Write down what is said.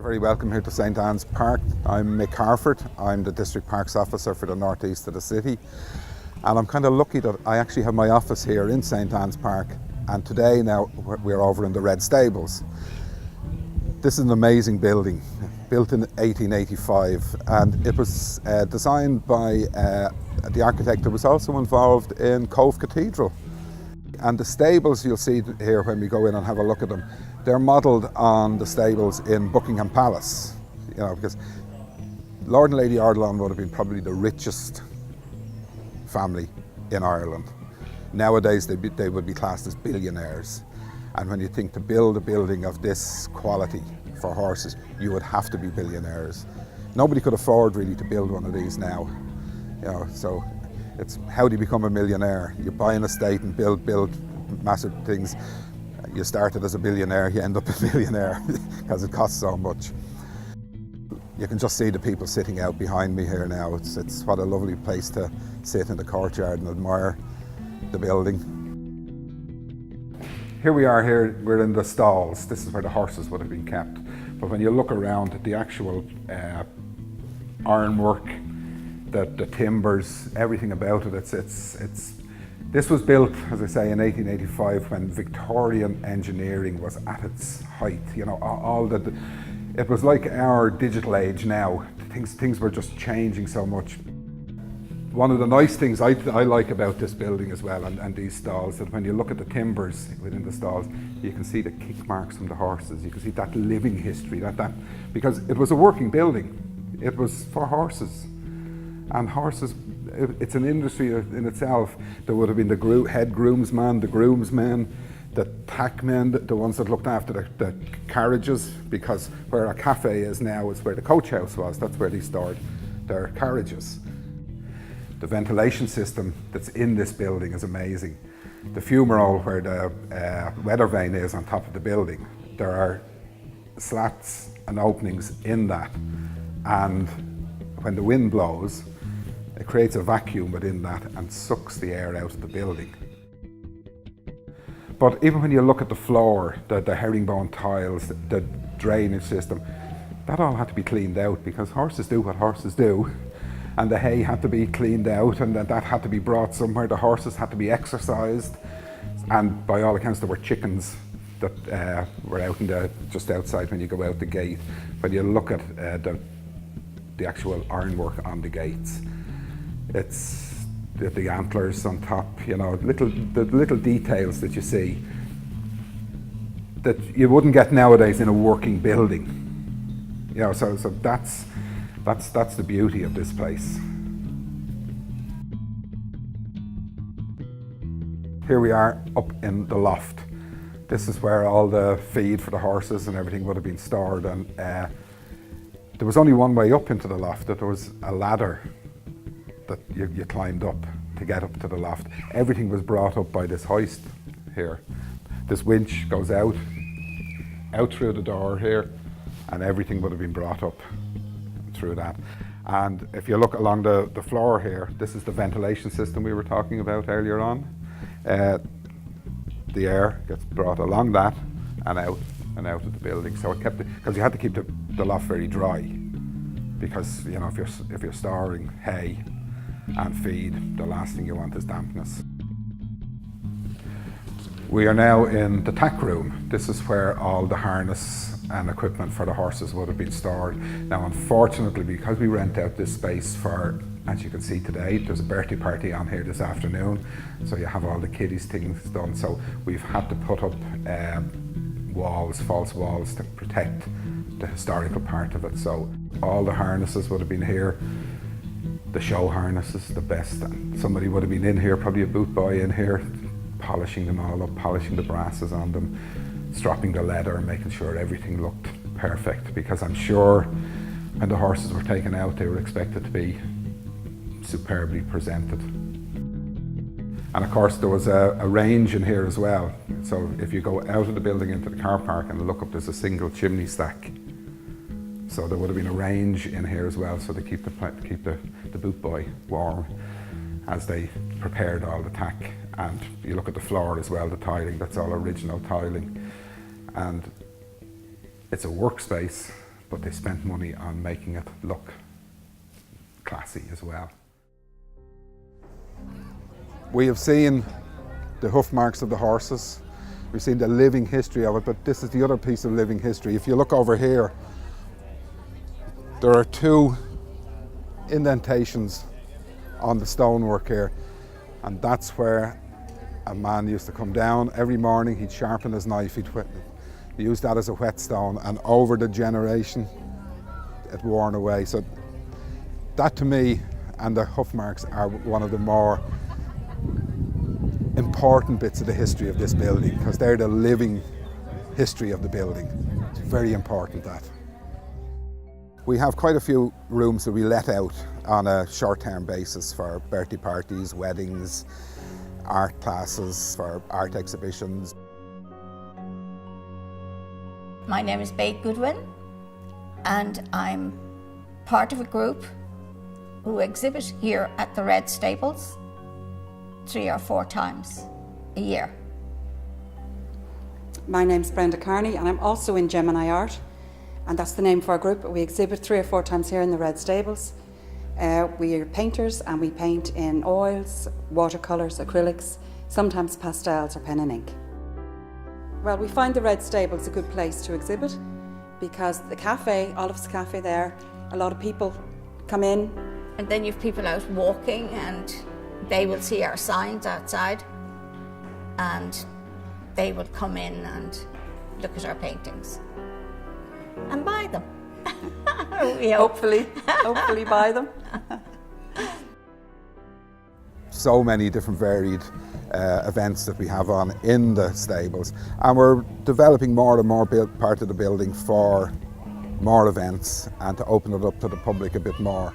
Very welcome here to St Anne's Park. I'm Mick Harford. I'm the District Parks Officer for the northeast of the city. And I'm kind of lucky that I actually have my office here in St Anne's Park. And today now we're over in the Red Stables. This is an amazing building, built in 1885. And it was designed by the architect who was also involved in Cove Cathedral. And the stables you'll see here when we go in and have a look at them, they're modelled on the stables in Buckingham Palace, you know, because Lord and Lady Ardilaun would have been probably the richest family in Ireland. Nowadays they would be classed as billionaires. And when you think to build a building of this quality for horses, you would have to be billionaires. Nobody could afford really to build one of these now, you know, so it's how do you become a millionaire? You buy an estate and build massive things. You started as a billionaire, you end up a millionaire because it costs so much. You can just see the people sitting out behind me here now. It's what a lovely place to sit in the courtyard and admire the building. Here we are here, we're in the stalls. This is where the horses would have been kept. But when you look around at the actual ironwork, the timbers, everything about it, this was built, as I say, in 1885 when Victorian engineering was at its height. You know, it was like our digital age now. Things were just changing so much. One of the nice things I like about this building as well, and these stalls, that when you look at the timbers within the stalls, you can see the kick marks from the horses. You can see that living history, because it was a working building. It was for horses. And horses, it's an industry in itself. There would have been the head groomsman, the groomsmen, the tackmen, the ones that looked after the carriages, because where a café is now is where the coach house was. That's where they stored their carriages. The ventilation system that's in this building is amazing. The fumarole, where the weather vane is on top of the building, there are slats and openings in that. And when the wind blows, it creates a vacuum within that and sucks the air out of the building. But even when you look at the floor, the herringbone tiles, the drainage system, that all had to be cleaned out because horses do what horses do. And the hay had to be cleaned out, and that had to be brought somewhere. The horses had to be exercised. And by all accounts, there were chickens that were out just outside when you go out the gate. When you look at the actual ironwork on the gates, it's the antlers on top, you know, the little details that you see that you wouldn't get nowadays in a working building. You know, so that's the beauty of this place. Here we are up in the loft. This is where all the feed for the horses and everything would have been stored, and there was only one way up into the loft. That there was a ladder that you climbed up to get up to the loft. Everything was brought up by this hoist here. This winch goes out through the door here, and everything would have been brought up through that. And if you look along the floor here, this is the ventilation system we were talking about earlier on. The air gets brought along that and out of the building. So it kept because you had to keep the loft very dry, because you know if you're storing hay and feed, the last thing you want is dampness. We are now in the Tack Room. This is where all the harness and equipment for the horses would have been stored. Now, unfortunately, because we rent out this space for, as you can see today, there's a birthday party on here this afternoon, so you have all the kiddies things done. So we've had to put up false walls to protect the historical part of it. So all the harnesses would have been here. The show harnesses, the best. And somebody would have been in here, probably a boot boy in here, polishing them all up, polishing the brasses on them, stropping the leather, making sure everything looked perfect, because I'm sure when the horses were taken out, they were expected to be superbly presented. And of course, there was a range in here as well. So if you go out of the building into the car park and look up, there's a single chimney stack. So there would have been a range in here as well, so to keep the boot boy warm as they prepared all the tack. And you look at the floor as well, the tiling, that's all original tiling. And it's a workspace but they spent money on making it look classy as well. We have seen the hoof marks of the horses. We've seen the living history of it, but this is the other piece of living history. If you look over here, there are 2 indentations on the stonework here, and that's where a man used to come down every morning. He'd sharpen his knife, he'd use that as a whetstone, and over the generation it worn away. So that to me and the hoof marks are one of the more important bits of the history of this building, because they're the living history of the building. It's very important that. We have quite a few rooms that we let out on a short-term basis for birthday parties, weddings, art classes, for art exhibitions. My name is Babe Goodwin, and I'm part of a group who exhibit here at the Red Stables 3 or 4 times a year. My name's Brenda Carney, and I'm also in Gemini Art, and that's the name for our group. We exhibit 3 or 4 times here in the Red Stables. We are painters, and we paint in oils, watercolours, acrylics, sometimes pastels or pen and ink. Well, we find the Red Stables a good place to exhibit because the cafe, Olive's Cafe there, a lot of people come in. And then you've people out walking, and they will see our signs outside, and they will come in and look at our paintings and buy them. We hope. Hopefully buy them. So many different varied events that we have on in the stables, and we're developing more and more part of the building for more events and to open it up to the public a bit more.